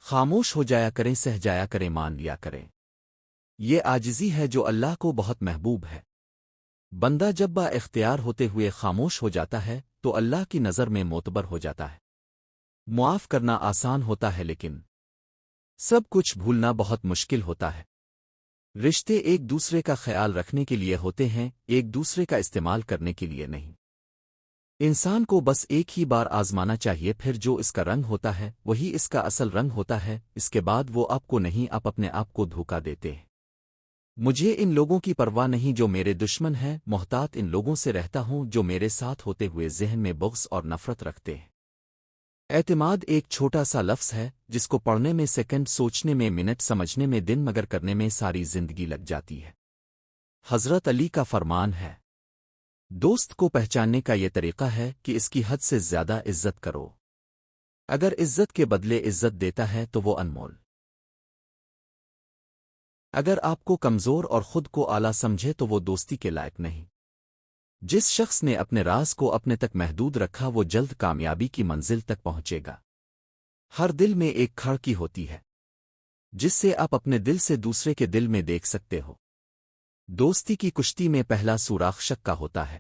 خاموش ہو جایا کریں، سہ جایا کریں، مان لیا کریں۔ یہ عاجزی ہے جو اللہ کو بہت محبوب ہے۔ بندہ جب با اختیار ہوتے ہوئے خاموش ہو جاتا ہے تو اللہ کی نظر میں معتبر ہو جاتا ہے۔ معاف کرنا آسان ہوتا ہے لیکن سب کچھ بھولنا بہت مشکل ہوتا ہے۔ رشتے ایک دوسرے کا خیال رکھنے کے لیے ہوتے ہیں، ایک دوسرے کا استعمال کرنے کے لیے نہیں۔ انسان کو بس ایک ہی بار آزمانا چاہیے، پھر جو اس کا رنگ ہوتا ہے وہی اس کا اصل رنگ ہوتا ہے، اس کے بعد وہ آپ کو نہیں، آپ اپنے آپ کو دھوکا دیتے ہیں۔ مجھے ان لوگوں کی پرواہ نہیں جو میرے دشمن ہیں، محتاط ان لوگوں سے رہتا ہوں جو میرے ساتھ ہوتے ہوئے ذہن میں بغض اور نفرت رکھتے ہیں۔ اعتماد ایک چھوٹا سا لفظ ہے جس کو پڑھنے میں سیکنڈ، سوچنے میں منٹ، سمجھنے میں دن، مگر کرنے میں ساری زندگی لگ جاتی ہے۔ حضرت علی کا فرمان ہے، دوست کو پہچاننے کا یہ طریقہ ہے کہ اس کی حد سے زیادہ عزت کرو۔ اگر عزت کے بدلے عزت دیتا ہے تو وہ انمول۔ اگر آپ کو کمزور اور خود کو اعلیٰ سمجھے تو وہ دوستی کے لائق نہیں۔ جس شخص نے اپنے راز کو اپنے تک محدود رکھا وہ جلد کامیابی کی منزل تک پہنچے گا۔ ہر دل میں ایک کھڑکی ہوتی ہے جس سے آپ اپنے دل سے دوسرے کے دل میں دیکھ سکتے ہو۔ دوستی کی کشتی میں پہلا سوراخ شک کا ہوتا ہے۔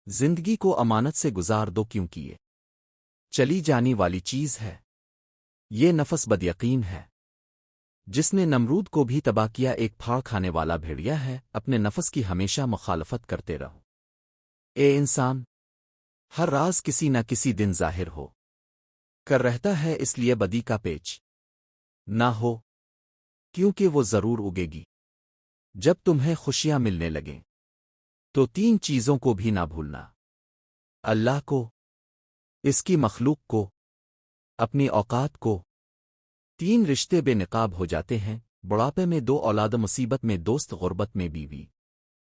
زندگی کو امانت سے گزار دو کیونکہ یہ چلی جانی والی چیز ہے۔ یہ نفس بد یقین ہے جس نے نمرود کو بھی تباہ کیا، ایک پھاڑ کھانے والا بھیڑیا ہے۔ اپنے نفس کی ہمیشہ مخالفت کرتے رہو۔ اے انسان، ہر راز کسی نہ کسی دن ظاہر ہو کر رہتا ہے، اس لیے بدی کا پیچ نہ ہو کیونکہ وہ ضرور اگے گی۔ جب تمہیں خوشیاں ملنے لگیں تو تین چیزوں کو بھی نہ بھولنا: اللہ کو، اس کی مخلوق کو، اپنی اوقات کو۔ تین رشتے بے نقاب ہو جاتے ہیں: بڑھاپے میں دو اولاد، مصیبت میں دوست، غربت میں بیوی۔